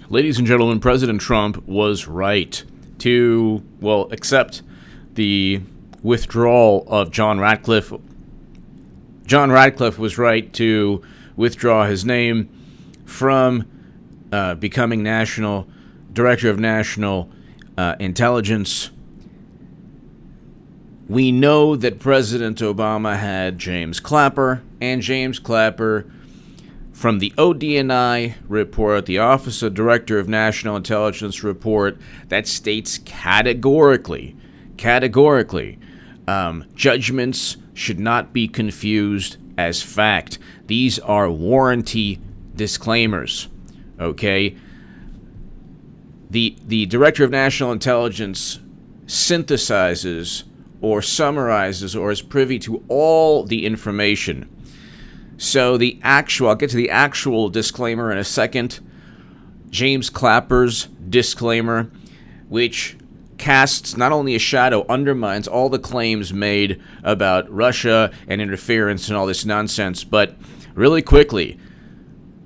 Ladies and gentlemen, President Trump was right to, accept the withdrawal of John Ratcliffe. John Ratcliffe was right to withdraw his name from becoming Director of National Intelligence. We know that President Obama had James Clapper, and James Clapper, from the ODNI report, the Office of Director of National Intelligence report, that states categorically, judgments should not be confused as fact. These are warranty disclaimers, okay? The Director of National Intelligence synthesizes or summarizes or is privy to all the information. So I'll get to the actual disclaimer in a second. James Clapper's disclaimer, which casts not only a shadow, undermines all the claims made about Russia and interference and all this nonsense, but really quickly,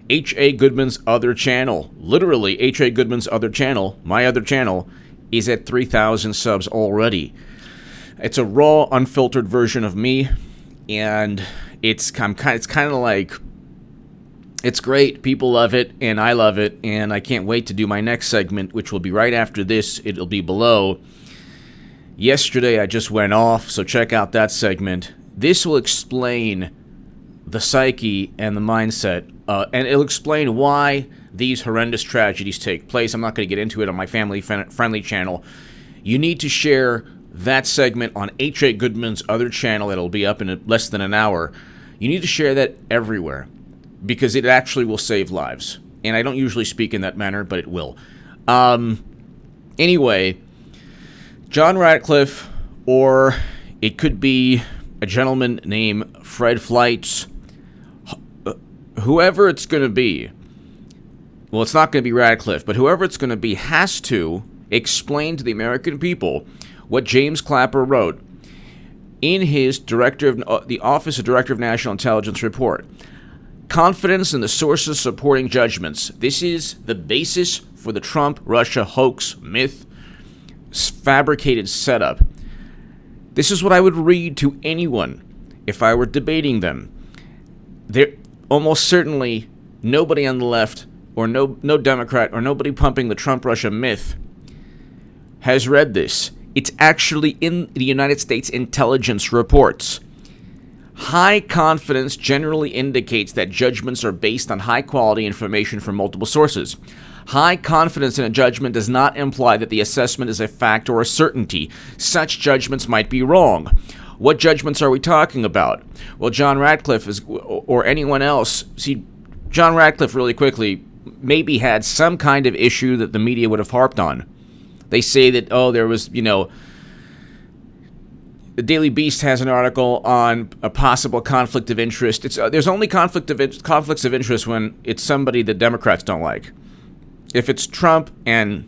H.A. Goodman's other channel, literally H.A. Goodman's other channel, my other channel, is at 3,000 subs already. It's a raw, unfiltered version of me, and it's kind of like, it's great. People love it, and I love it, and I can't wait to do my next segment, which will be right after this. It'll be below. Yesterday, I just went off, so check out that segment. This will explain the psyche and the mindset, and it'll explain why these horrendous tragedies take place. I'm not going to get into it on my family-friendly channel. You need to share that segment on H.A. Goodman's other channel that'll be up in less than an hour. You need to share that everywhere because it actually will save lives. And I don't usually speak in that manner, but it will. Anyway, John Ratcliffe, or it could be a gentleman named Fred Fleitz, whoever it's going to be, well, it's not going to be Ratcliffe, but whoever it's going to be has to explain to the American people what James Clapper wrote in his the Office of Director of National Intelligence report. Confidence in the sources supporting judgments. This is the basis for the Trump-Russia hoax, myth, fabricated setup. This is what I would read to anyone if I were debating them. There almost certainly nobody on the left or no Democrat or nobody pumping the Trump-Russia myth has read this. It's actually in the United States intelligence reports. High confidence generally indicates that judgments are based on high-quality information from multiple sources. High confidence in a judgment does not imply that the assessment is a fact or a certainty. Such judgments might be wrong. What judgments are we talking about? Well, John Ratcliffe or anyone else. See, John Ratcliffe, really quickly, maybe had some kind of issue that the media would have harped on. They say that, there was, the Daily Beast has an article on a possible conflict of interest. There's only conflicts of interest when it's somebody that Democrats don't like. If it's Trump and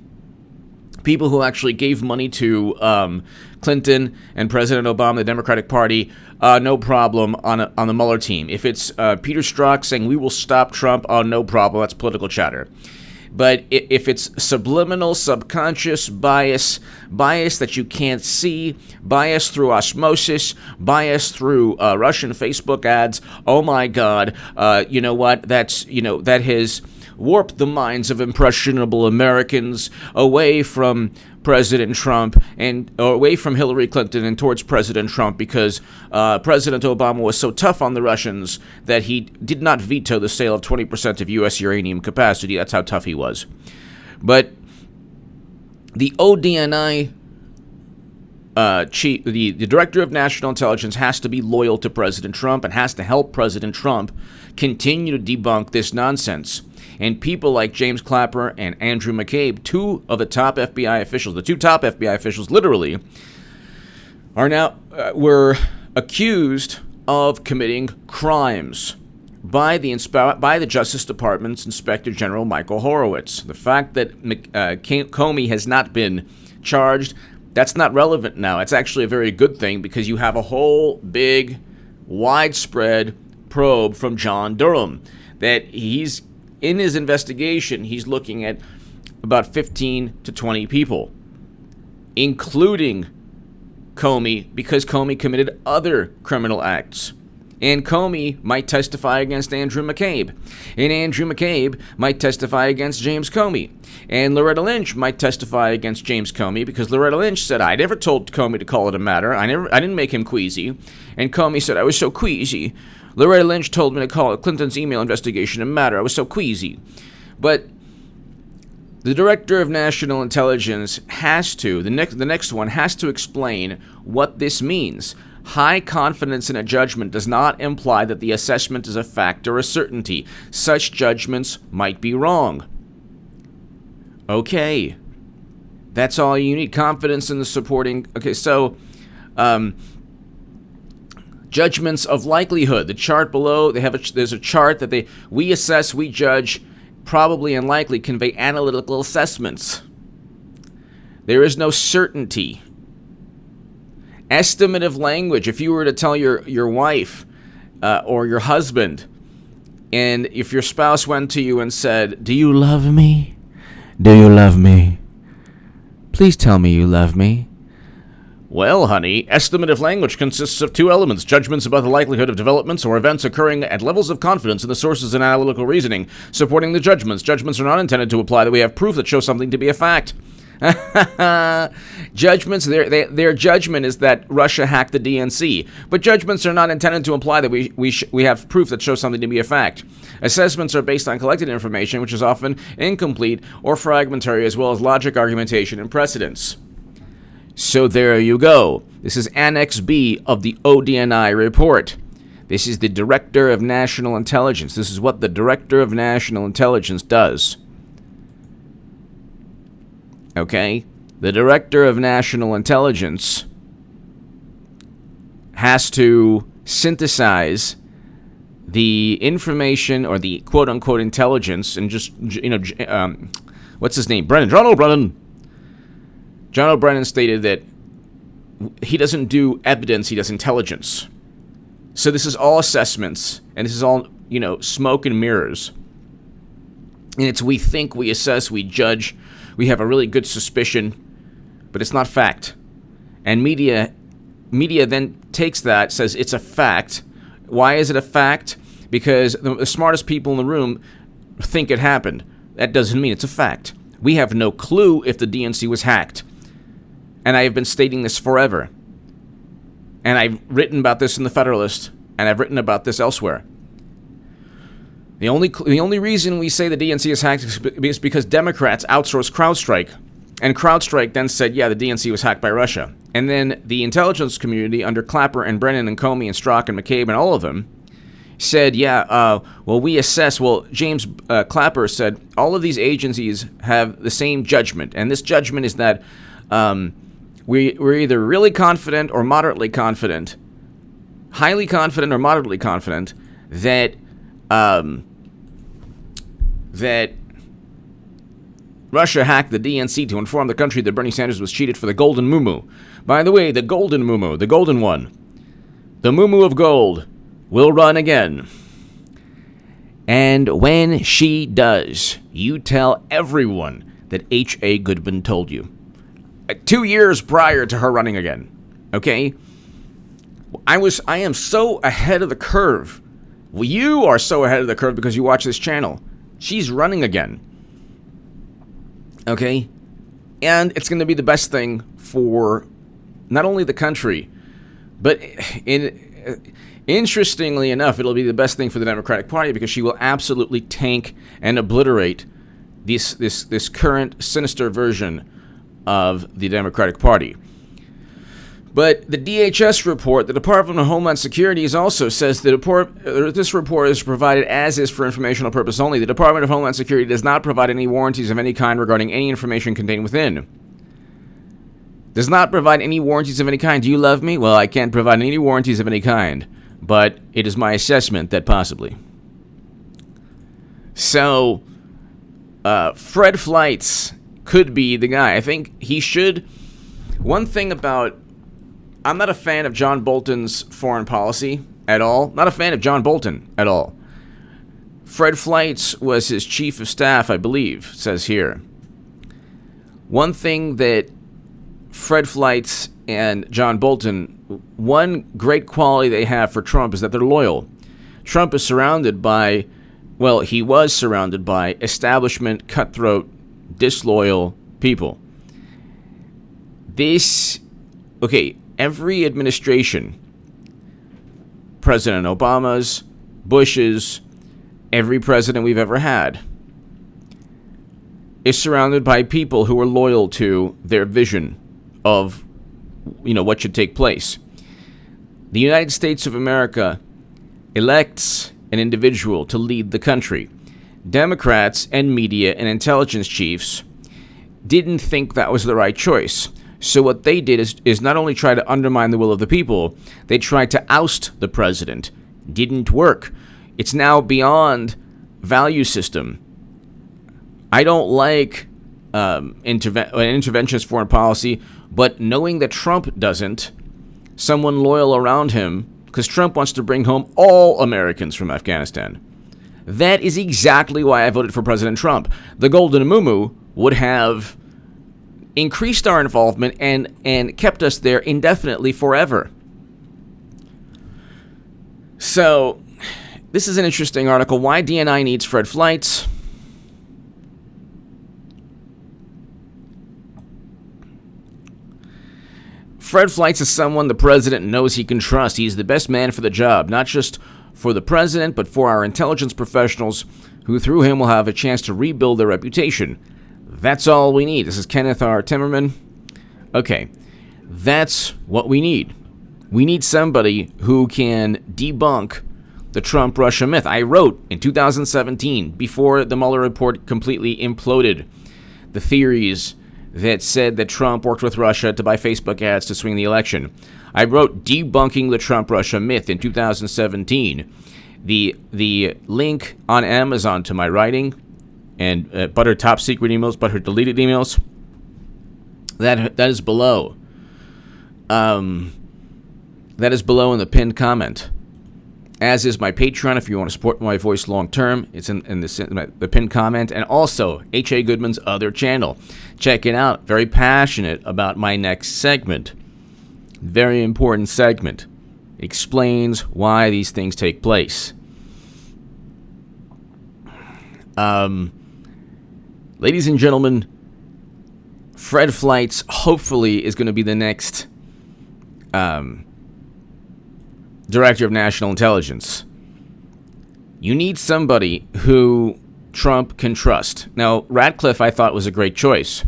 people who actually gave money to Clinton and President Obama, the Democratic Party, no problem on the Mueller team. If it's Peter Strzok saying we will stop Trump, no problem. That's political chatter. But if it's subliminal, subconscious bias that you can't see, bias through osmosis, bias through Russian Facebook ads, oh my God, you know what? That has warped the minds of impressionable Americans away from President Trump and away from Hillary Clinton and towards President Trump because President Obama was so tough on the Russians that he did not veto the sale of 20% of U.S. uranium capacity. That's how tough he was. But the ODNI chief, the Director of National Intelligence, has to be loyal to President Trump and has to help President Trump continue to debunk this nonsense. And people like James Clapper and Andrew McCabe, two of the top FBI officials, the two top FBI officials, literally, are now were accused of committing crimes by the Justice Department's Inspector General Michael Horowitz. The fact that Comey has not been charged, that's not relevant now. It's actually a very good thing because you have a whole big, widespread probe from John Durham that he's in his investigation, he's looking at about 15 to 20 people, including Comey, because Comey committed other criminal acts. And Comey might testify against Andrew McCabe. And Andrew McCabe might testify against James Comey. And Loretta Lynch might testify against James Comey because Loretta Lynch said, I never told Comey to call it a matter. I didn't make him queasy. And Comey said, I was so queasy. Loretta Lynch told me to call Clinton's email investigation a matter. I was so queasy. But the Director of National Intelligence has to, the next one has to explain what this means. High confidence in a judgment does not imply that the assessment is a fact or a certainty. Such judgments might be wrong. Okay. That's all you need. Confidence in the supporting... Okay, so... judgments of likelihood. The chart below, there's a chart that we assess, we judge, probably and likely convey analytical assessments. There is no certainty. Estimative language. If you were to tell your wife or your husband, and if your spouse went to you and said, do you love me? Do you love me? Please tell me you love me. Well, honey, estimative language consists of two elements: judgments about the likelihood of developments or events occurring at levels of confidence in the sources and analytical reasoning supporting the judgments. Judgments are not intended to imply that we have proof that shows something to be a fact. Judgments, their judgment is that Russia hacked the DNC, but judgments are not intended to imply that we have proof that shows something to be a fact. Assessments are based on collected information, which is often incomplete or fragmentary, as well as logic, argumentation, and precedence. So there you go. This is Annex B of the ODNI report. This is the Director of National Intelligence. This is what the Director of National Intelligence does. Okay? The Director of National Intelligence has to synthesize the information or the quote-unquote intelligence and just, what's his name? John O'Brennan. John O'Brennan stated that he doesn't do evidence, he does intelligence. So this is all assessments, and this is all, smoke and mirrors. And it's we think, we assess, we judge, we have a really good suspicion, but it's not fact. And media then takes that, says it's a fact. Why is it a fact? Because the smartest people in the room think it happened. That doesn't mean it's a fact. We have no clue if the DNC was hacked. And I have been stating this forever. And I've written about this in the Federalist, and I've written about this elsewhere. The only reason we say the DNC is hacked is because Democrats outsourced CrowdStrike. And CrowdStrike then said, yeah, the DNC was hacked by Russia. And then the intelligence community under Clapper and Brennan and Comey and Strzok and McCabe and all of them said, we assess. Well, James Clapper said all of these agencies have the same judgment. And this judgment is that we're either really confident or moderately confident, highly confident or moderately confident that Russia hacked the DNC to inform the country that Bernie Sanders was cheated for the golden muumuu. By the way, the golden muumuu, the golden one, the muumuu of gold, will run again. And when she does, you tell everyone that H.A. Goodman told you. 2 years prior to her running again. Okay? I am so ahead of the curve. Well, you are so ahead of the curve because you watch this channel. She's running again. Okay? And it's going to be the best thing for not only the country, but interestingly enough, it'll be the best thing for the Democratic Party because she will absolutely tank and obliterate this current sinister version of the Democratic Party. But the DHS report, the Department of Homeland Security, also says this report is provided as is for informational purpose only. The Department of Homeland Security does not provide any warranties of any kind regarding any information contained within. Does not provide any warranties of any kind. Do you love me? Well, I can't provide any warranties of any kind, but it is my assessment that possibly. So, Fred Fleitz could be the guy. I think he should. One thing about, I'm not a fan of John Bolton's foreign policy at all. Not a fan of John Bolton at all. Fred Fleitz was his chief of staff, I believe, it says here. One thing that Fred Fleitz and John Bolton, one great quality they have for Trump is that they're loyal. Trump is surrounded by, well, he was surrounded by establishment, cutthroat, disloyal people. Every administration, President Obama's, Bush's, every president we've ever had, is surrounded by people who are loyal to their vision of, what should take place. The United States of America elects an individual to lead the country. Democrats and media and intelligence chiefs didn't think that was the right choice. So what they did is not only try to undermine the will of the people, they tried to oust the president. Didn't work. It's now beyond value system. I don't like interventionist foreign policy, but knowing that Trump doesn't, someone loyal around him, because Trump wants to bring home all Americans from Afghanistan. That is exactly why I voted for President Trump. The Golden Muumuu would have increased our involvement and kept us there indefinitely forever. So, this is an interesting article. Why DNI needs Fred Fleitz. Fred Fleitz is someone the president knows he can trust. He's the best man for the job, not just for the president, but for our intelligence professionals who through him will have a chance to rebuild their reputation. That's all we need. This is Kenneth R. Timmerman. Okay, that's what we need. We need somebody who can debunk the Trump-Russia myth. I wrote in 2017, before the Mueller report completely imploded, the theories that said that Trump worked with Russia to buy Facebook ads to swing the election. I wrote Debunking the Trump-Russia Myth in 2017. The link on Amazon to my writing and Butter top secret emails, Butter deleted emails, that is below. That is below in the pinned comment. As is my Patreon if you want to support my voice long term. It's in the pinned comment. And also H.A. Goodman's other channel. Check it out. Very passionate about my next segment. Very important segment. Explains why these things take place. Ladies and gentlemen, Fred Fleitz hopefully is going to be the next Director of National Intelligence. You need somebody who Trump can trust. Now, Radcliffe I thought was a great choice.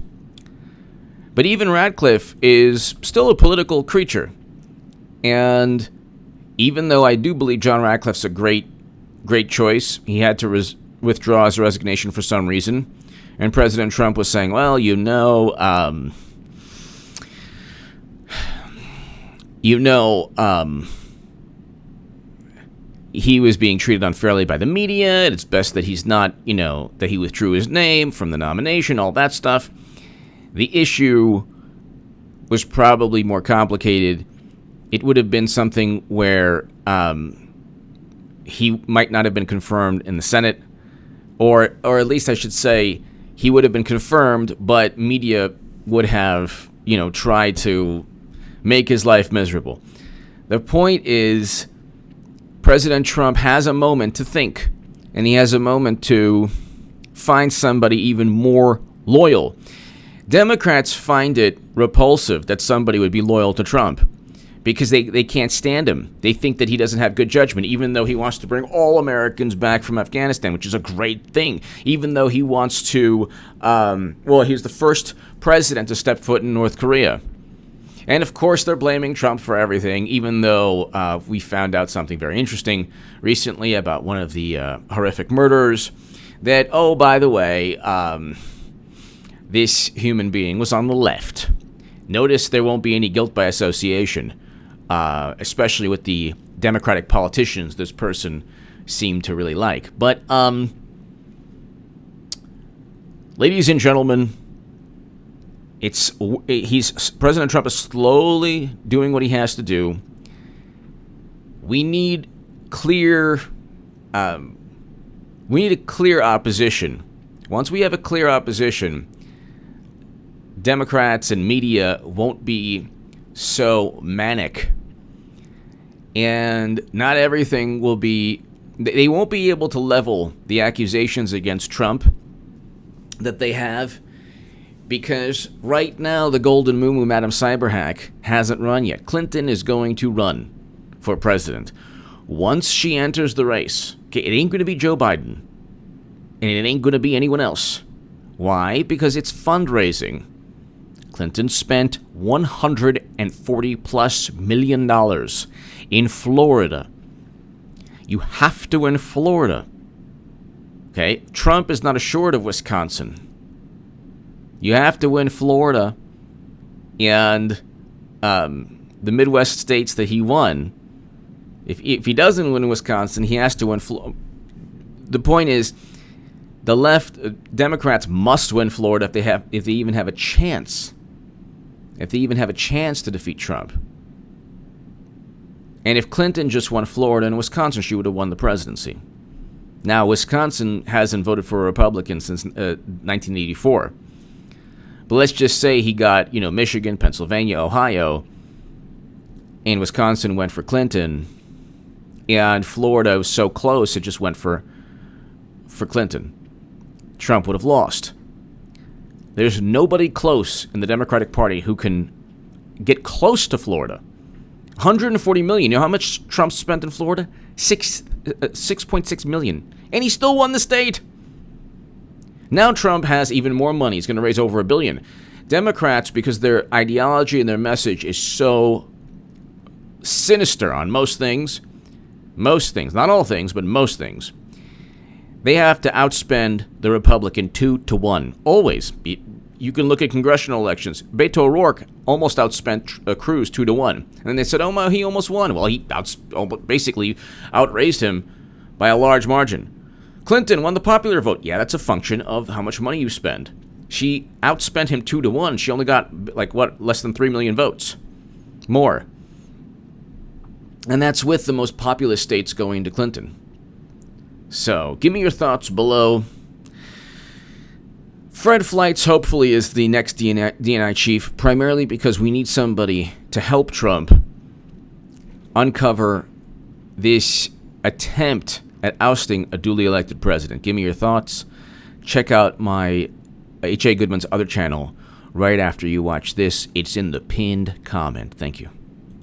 But even Radcliffe is still a political creature. And even though I do believe John Radcliffe's a great choice, he had to withdraw his resignation for some reason. And President Trump was saying, well, he was being treated unfairly by the media. It's best that he's not, that he withdrew his name from the nomination, all that stuff. The issue was probably more complicated. It would have been something where he might not have been confirmed in the Senate, or at least I should say he would have been confirmed, but media would have, tried to make his life miserable. The point is, President Trump has a moment to think, and he has a moment to find somebody even more loyal. Democrats find it repulsive that somebody would be loyal to Trump because they can't stand him. They think that he doesn't have good judgment, even though he wants to bring all Americans back from Afghanistan, which is a great thing. Even though he wants to, he's the first president to step foot in North Korea. And, of course, they're blaming Trump for everything, even though we found out something very interesting recently about one of the horrific murderers that, oh, by the way, this human being was on the left. Notice there won't be any guilt by association, especially with the Democratic politicians this person seemed to really like. But, ladies and gentlemen, President Trump is slowly doing what he has to do. We need clear We need a clear opposition. Once we have a clear opposition, Democrats and media won't be so manic. And not everything will be... They won't be able to level the accusations against Trump that they have, because right now the golden moo-moo, Madam Cyberhack, hasn't run yet. Clinton is going to run for president. Once she enters the race, okay, it ain't going to be Joe Biden, and it ain't going to be anyone else. Why? Because it's fundraising. Clinton spent $140+ million in Florida. You have to win Florida. Okay? Trump is not assured of Wisconsin. You have to win Florida and the Midwest states that he won. If he doesn't win Wisconsin, he has to win Florida. The point is, the left Democrats must win Florida if they even have a chance. If they even have a chance to defeat Trump. And if Clinton just won Florida and Wisconsin, she would have won the presidency. Now, Wisconsin hasn't voted for a Republican since 1984. But let's just say he got, Michigan, Pennsylvania, Ohio, and Wisconsin went for Clinton, and Florida was so close it just went for Clinton. Trump would have lost. There's nobody close in the Democratic Party who can get close to Florida. $140 million. You know how much Trump spent in Florida? $6.6 million. And he still won the state. Now Trump has even more money. He's going to raise over $1 billion. Democrats, because their ideology and their message is so sinister on most things, not all things, but most things, they have to outspend the Republican 2-1. Always. You can look at congressional elections. Beto O'Rourke almost outspent Cruz 2-1. And then they said, oh, he almost won. Well, he basically outraised him by a large margin. Clinton won the popular vote. Yeah, that's a function of how much money you spend. She outspent him 2-1. She only got, less than 3 million votes. More. And that's with the most populous states going to Clinton. So, give me your thoughts below. Fred Fleitz hopefully is the next DNI chief, primarily because we need somebody to help Trump uncover this attempt at ousting a duly elected president. Give me your thoughts. Check out my H.A. Goodman's other channel right after you watch this. It's in the pinned comment. Thank you.